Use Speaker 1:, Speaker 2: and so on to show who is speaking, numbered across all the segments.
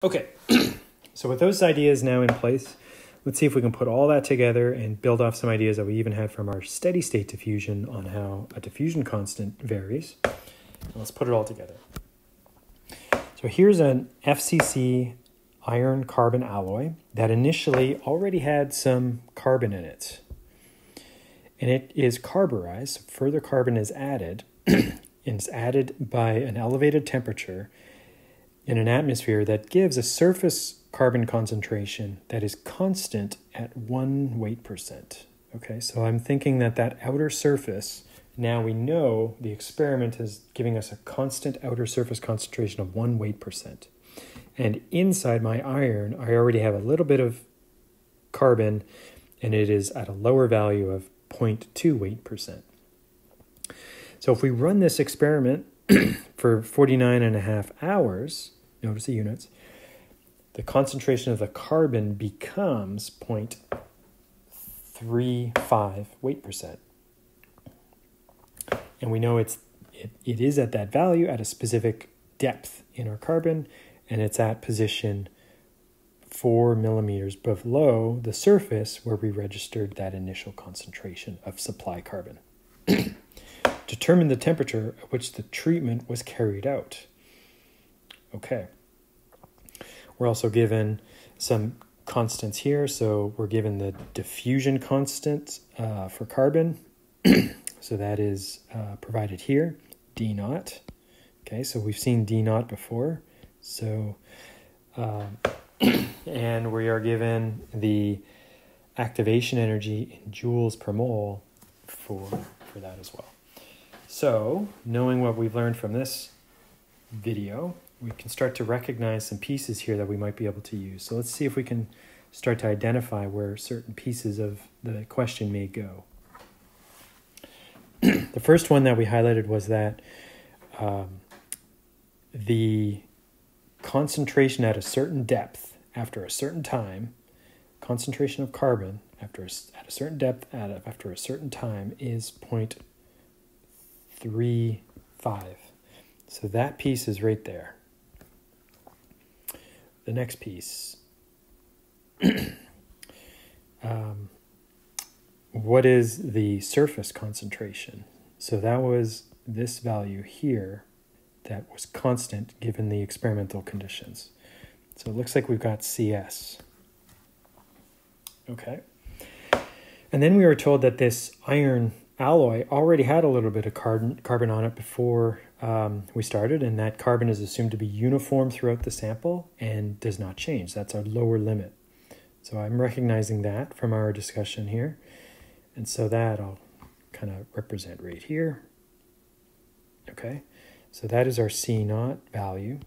Speaker 1: Okay, so with those ideas now in place, let's see if we can put all that together and build off some ideas that we even had from our steady state diffusion on how a diffusion constant varies. And let's put it all together. So here's an FCC iron carbon alloy that initially already had some carbon in it. And it is carburized, so further carbon is added, and it's added by an elevated temperature in an atmosphere that gives a surface carbon concentration that is constant at 1 weight percent. Okay, so I'm thinking that that outer surface, now we know the experiment is giving us a constant outer surface concentration of 1 weight percent. And inside my iron, I already have a little bit of carbon, and it is at a lower value of 0.2 weight percent. So if we run this experiment for 49.5 hours, notice the units, the concentration of the carbon becomes 0.35 weight percent. And we know it is at that value at a specific depth in our carbon, and it's at position 4 millimeters below the surface where we registered that initial concentration of supply carbon. Determine the temperature at which the treatment was carried out. Okay. We're also given some constants here. So we're given the diffusion constant for carbon. So that is provided here, D naught. Okay, so we've seen D naught before. So, and we are given the activation energy in joules per mole for that as well. So, knowing what we've learned from this video, we can start to recognize some pieces here that we might be able to use. So let's see if we can start to identify where certain pieces of the question may go. The first one that we highlighted was that the concentration at a certain depth after a certain time, concentration of carbon at a certain depth after a certain time is 0.35. So that piece is right there. The next piece. What is the surface concentration? So that was this value here that was constant given the experimental conditions. So it looks like we've got CS. Okay. And then we were told that this iron alloy already had a little bit of carbon on it before we started, and that carbon is assumed to be uniform throughout the sample and does not change. That's our lower limit. So I'm recognizing that from our discussion here. And so that I'll kind of represent right here. Okay, so that is our C naught value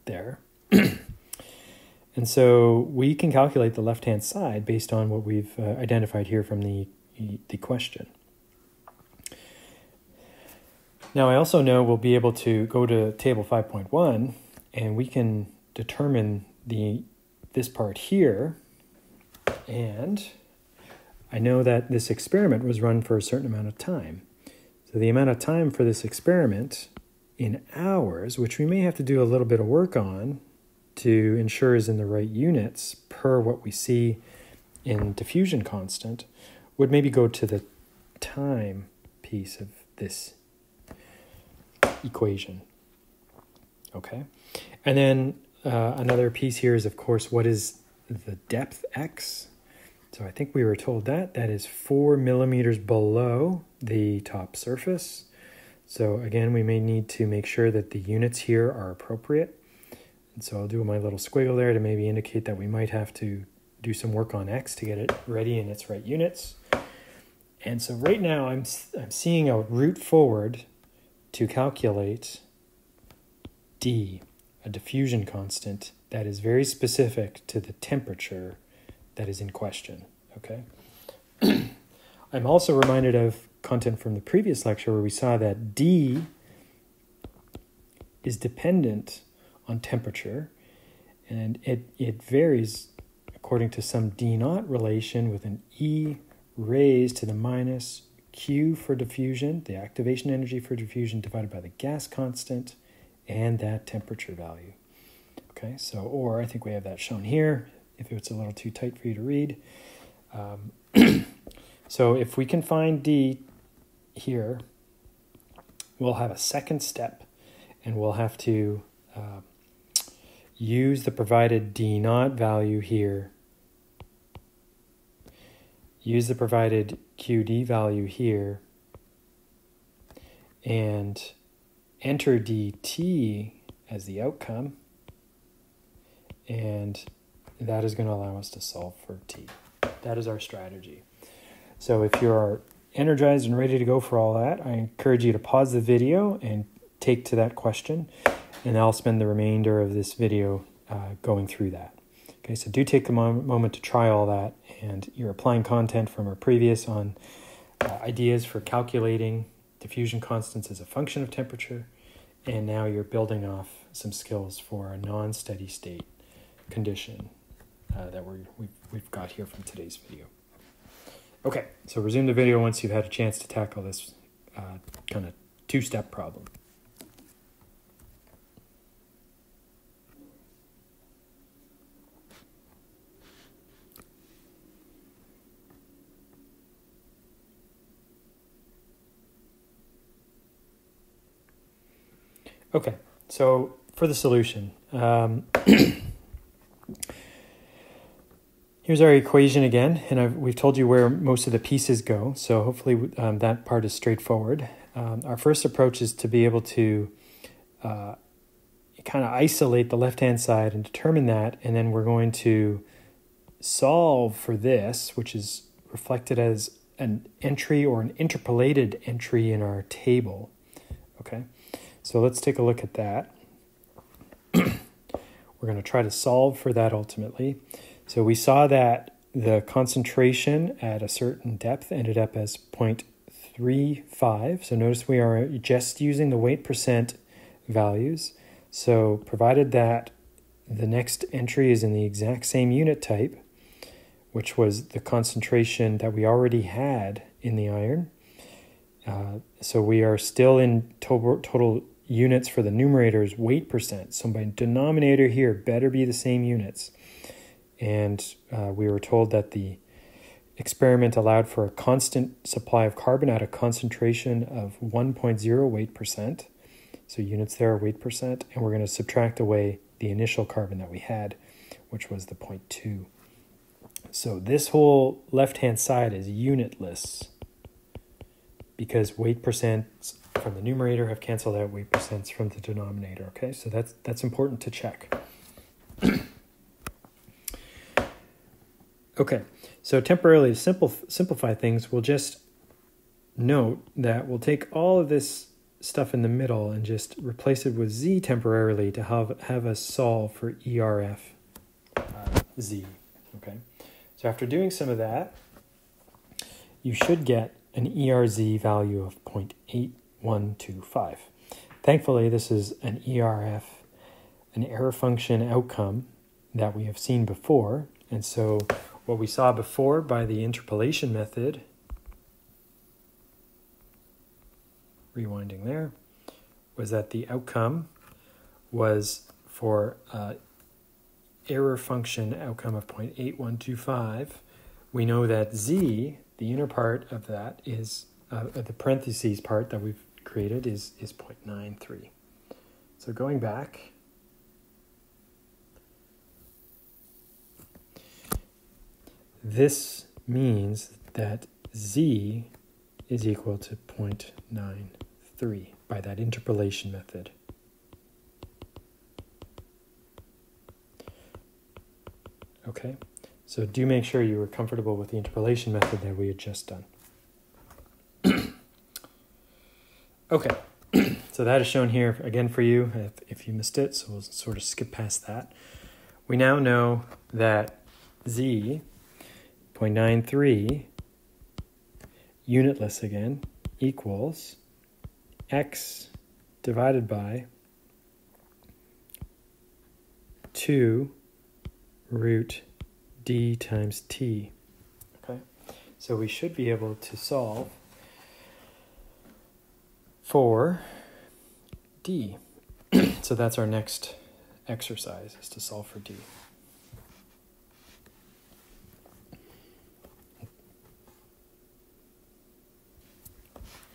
Speaker 1: there. And so we can calculate the left-hand side based on what we've identified here from the question. Now I also know we'll be able to go to table 5.1 and we can determine this part here, and I know that this experiment was run for a certain amount of time. So the amount of time for this experiment in hours, which we may have to do a little bit of work on to ensure is in the right units per what we see in diffusion constant, would maybe go to the time piece of this equation. Okay, and then another piece here is, of course, what is the depth x? So I think we were told that is 4 millimeters below the top surface. So again, we may need to make sure that the units here are appropriate. And so I'll do my little squiggle there to maybe indicate that we might have to do some work on x to get it ready in its right units. And so right now I'm seeing a route forward to calculate D, a diffusion constant that is very specific to the temperature that is in question, okay? I'm also reminded of content from the previous lecture where we saw that D is dependent on temperature, and it varies according to some D naught relation with an E raised to the minus Q for diffusion, the activation energy for diffusion divided by the gas constant, and that temperature value. Okay, so, or I think we have that shown here, if it's a little too tight for you to read. So if we can find D here, we'll have a second step, and we'll have to use the provided D naught value here, use the provided QD value here, and enter DT as the outcome, and that is going to allow us to solve for T. That is our strategy. So if you're energized and ready to go for all that, I encourage you to pause the video and take to that question, and I'll spend the remainder of this video going through that. Okay, so do take a moment to try all that, and you're applying content from our previous on ideas for calculating diffusion constants as a function of temperature, and now you're building off some skills for a non-steady state condition that we've got here from today's video. Okay, so resume the video once you've had a chance to tackle this kind of two-step problem. Okay, so for the solution, here's our equation again, and we've told you where most of the pieces go, so hopefully that part is straightforward. Our first approach is to be able to kind of isolate the left-hand side and determine that, and then we're going to solve for this, which is reflected as an entry or an interpolated entry in our table. Okay, so let's take a look at that. We're going to try to solve for that ultimately. So we saw that the concentration at a certain depth ended up as 0.35. So notice we are just using the weight percent values. So provided that the next entry is in the exact same unit type, which was the concentration that we already had in the iron. So we are still in total units for the numerator's weight percent. So my denominator here better be the same units. And we were told that the experiment allowed for a constant supply of carbon at a concentration of 1.0 weight percent. So units there are weight percent, and we're going to subtract away the initial carbon that we had, which was the 0.2. So this whole left-hand side is unitless because weight percents from the numerator have canceled out weight percents from the denominator. Okay, so that's important to check. Okay, so temporarily to simplify things, we'll just note that we'll take all of this stuff in the middle and just replace it with Z temporarily to have us solve for ERF Z. Okay, so after doing some of that, you should get an ERZ value of 0.8125. Thankfully, this is an ERF, an error function outcome that we have seen before, and so what we saw before by the interpolation method, rewinding there, was that the outcome was for error function outcome of 0.8125. We know that Z, the inner part of that, is the parentheses part that we've created is 0.93. So going back, this means that Z is equal to 0.93 by that interpolation method. Okay, so do make sure you were comfortable with the interpolation method that we had just done. Okay, so that is shown here again for you if you missed it, so we'll sort of skip past that. We now know that Z, 0.93, unitless again, equals X divided by 2 root D times T. Okay, so we should be able to solve for D. So that's our next exercise, is to solve for D.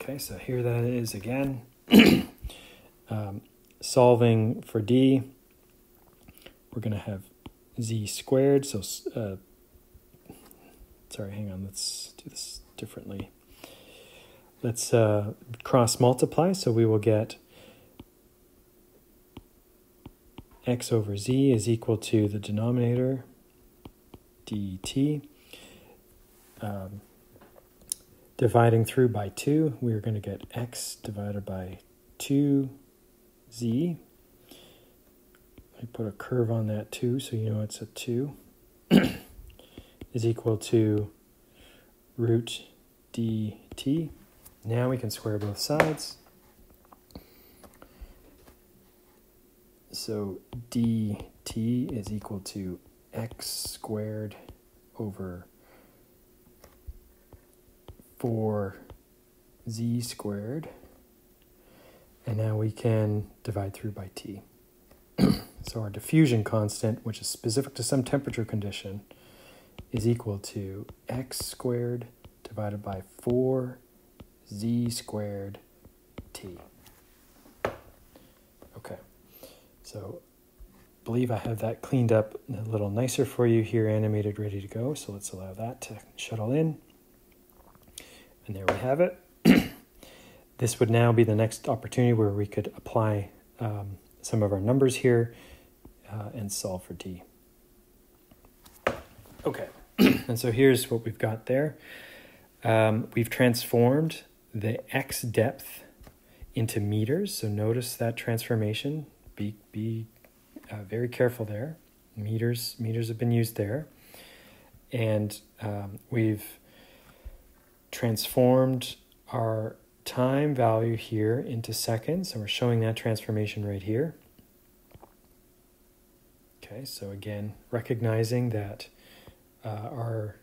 Speaker 1: Okay, so here that is again. Solving for D, we're going to have Z squared. So, sorry, hang on, let's do this differently. Let's cross multiply, so we will get x over z is equal to the denominator, dt. Dividing through by 2, we're going to get x divided by 2z. I put a curve on that 2, so you know it's a 2, is equal to root dt. Now we can square both sides. So dt is equal to x squared over 4z squared. And now we can divide through by t. So our diffusion constant, which is specific to some temperature condition, is equal to x squared divided by 4z squared t. Okay, so I believe I have that cleaned up a little nicer for you here, animated, ready to go. So let's allow that to shuttle in. And there we have it. This would now be the next opportunity where we could apply some of our numbers here and solve for d. Okay, and so here's what we've got there. We've transformed the x depth into meters. So notice that transformation. Be very careful there. Meters have been used there. And we've transformed our time value here into seconds. And we're showing that transformation right here. Okay, so again, recognizing that our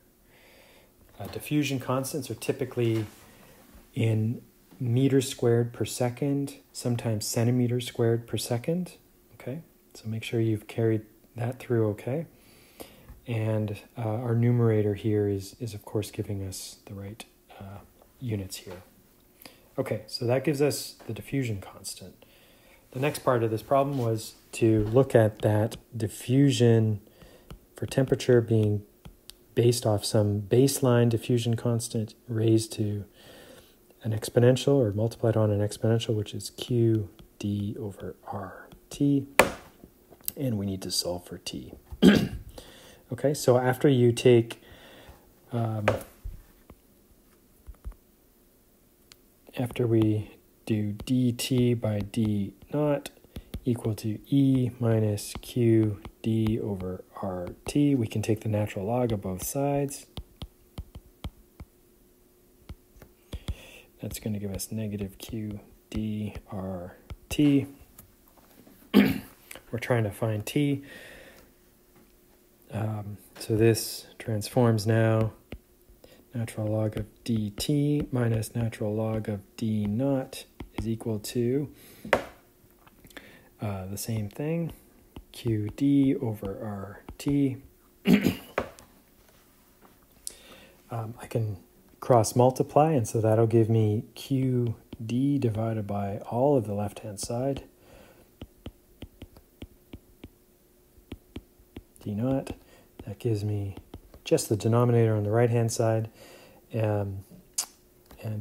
Speaker 1: diffusion constants are typically in meters squared per second, sometimes centimeters squared per second. Okay, so make sure you've carried that through okay. And our numerator here is of course giving us the right units here. Okay, so that gives us the diffusion constant. The next part of this problem was to look at that diffusion for temperature being based off some baseline diffusion constant raised to an exponential or multiplied on an exponential, which is q d over rt, and we need to solve for t. Okay, so after you take after we do dt by d naught equal to e minus q d over rt, we can take the natural log of both sides. That's going to give us negative q d rt. We're trying to find t. So this transforms now. Natural log of dt minus natural log of d naught is equal to the same thing, qd over rt. I can cross multiply, and so that'll give me qd divided by all of the left-hand side, d naught. That gives me just the denominator on the right-hand side, and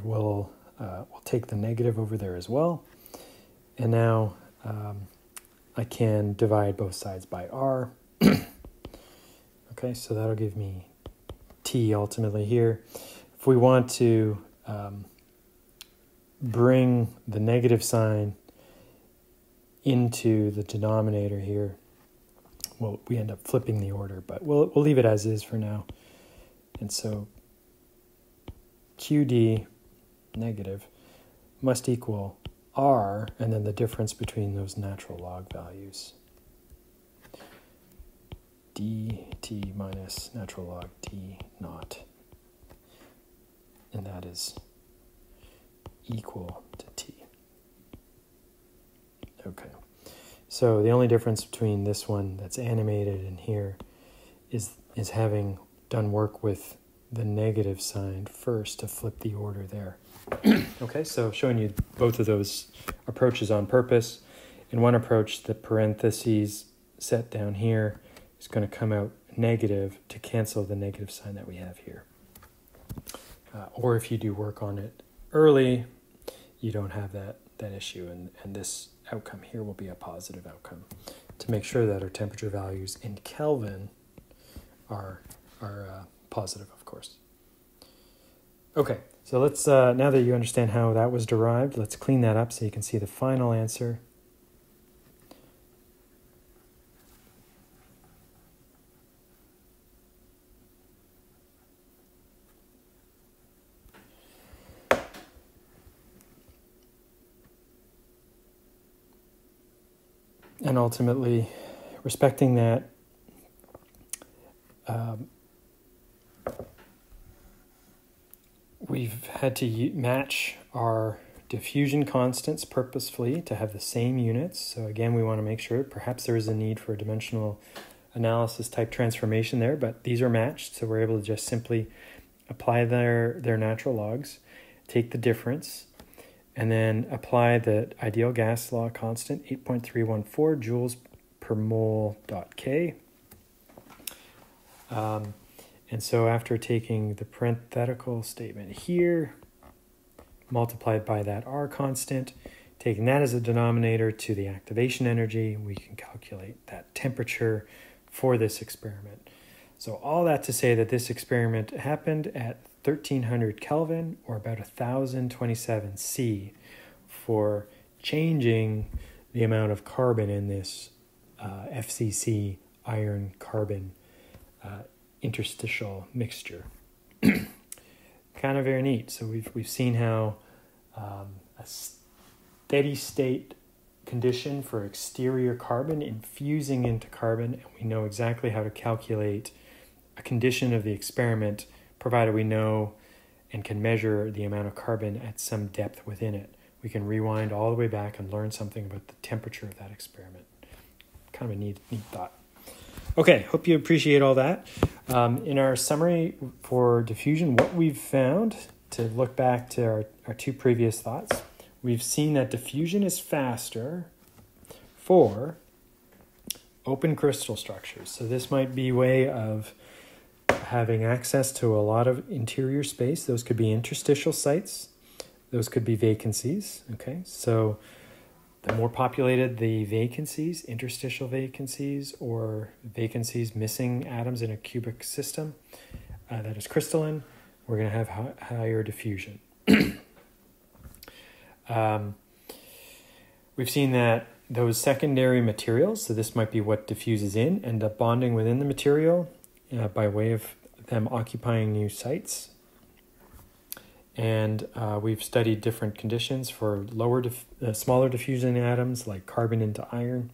Speaker 1: we'll take the negative over there as well. And now I can divide both sides by r. Okay, so that'll give me t ultimately here. If we want to bring the negative sign into the denominator here, well, we end up flipping the order, but we'll leave it as is for now. And so qd negative must equal r, and then the difference between those natural log values. dt minus natural log d naught. And that is equal to t. Okay. So the only difference between this one that's animated and here is having done work with the negative sign first to flip the order there. Okay, so showing you both of those approaches on purpose. In one approach, the parentheses set down here is going to come out negative to cancel the negative sign that we have here. Or if you do work on it early, you don't have that issue, and this outcome here will be a positive outcome to make sure that our temperature values in Kelvin are positive, of course. Okay, so let's, now that you understand how that was derived, let's clean that up so you can see the final answer. And ultimately, respecting that, we've had to match our diffusion constants purposefully to have the same units. So again, we want to make sure perhaps there is a need for a dimensional analysis type transformation there, but these are matched, so we're able to just simply apply their natural logs, take the difference, and then apply the ideal gas law constant, 8.314 joules per mole dot K. And so after taking the parenthetical statement here, multiplied by that R constant, taking that as a denominator to the activation energy, we can calculate that temperature for this experiment. So all that to say that this experiment happened at 1300 Kelvin, or about 1027 C, for changing the amount of carbon in this FCC iron carbon interstitial mixture. Kind of very neat. So we've seen how a steady state condition for exterior carbon infusing into carbon, and we know exactly how to calculate a condition of the experiment, provided we know and can measure the amount of carbon at some depth within it. We can rewind all the way back and learn something about the temperature of that experiment. Kind of a neat thought. Okay, hope you appreciate all that. In our summary for diffusion, what we've found, to look back to our two previous thoughts, we've seen that diffusion is faster for open crystal structures. So this might be a way of having access to a lot of interior space. Those could be interstitial sites. Those could be vacancies. Okay, so the more populated the vacancies, interstitial vacancies, or vacancies missing atoms in a cubic system that is crystalline, we're going to have higher diffusion. We've seen that those secondary materials, so this might be what diffuses in, end up bonding within the material by way of them occupying new sites. And we've studied different conditions for smaller diffusion atoms like carbon into iron,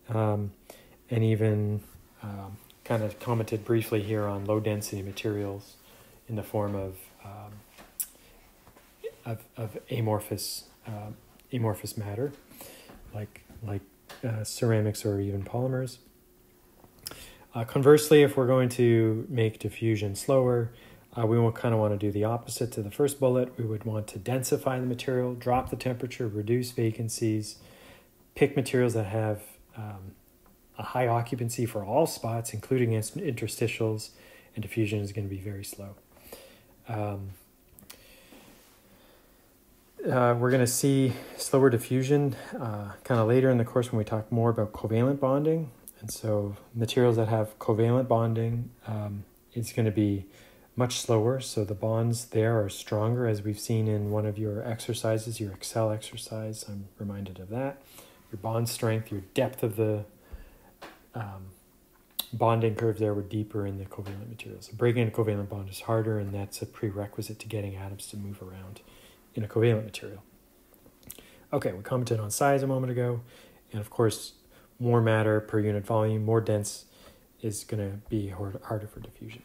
Speaker 1: and even kind of commented briefly here on low density materials in the form of amorphous matter, like ceramics or even polymers. Conversely, if we're going to make diffusion slower, we will kind of want to do the opposite to the first bullet. We would want to densify the material, drop the temperature, reduce vacancies, pick materials that have a high occupancy for all spots, including interstitials, and diffusion is going to be very slow. We're going to see slower diffusion kind of later in the course when we talk more about covalent bonding. And so materials that have covalent bonding, it's going to be much slower. So the bonds there are stronger, as we've seen in one of your exercises, your Excel exercise. I'm reminded of that. Your bond strength, your depth of the bonding curves there were deeper in the covalent materials. So breaking a covalent bond is harder, and that's a prerequisite to getting atoms to move around in a covalent material. Okay, we commented on size a moment ago, and of course, more matter per unit volume, more dense, is going to be harder for diffusion.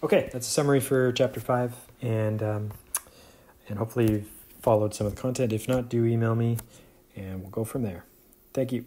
Speaker 1: Okay, that's a summary for Chapter 5, and hopefully you've followed some of the content. If not, do email me, and we'll go from there. Thank you.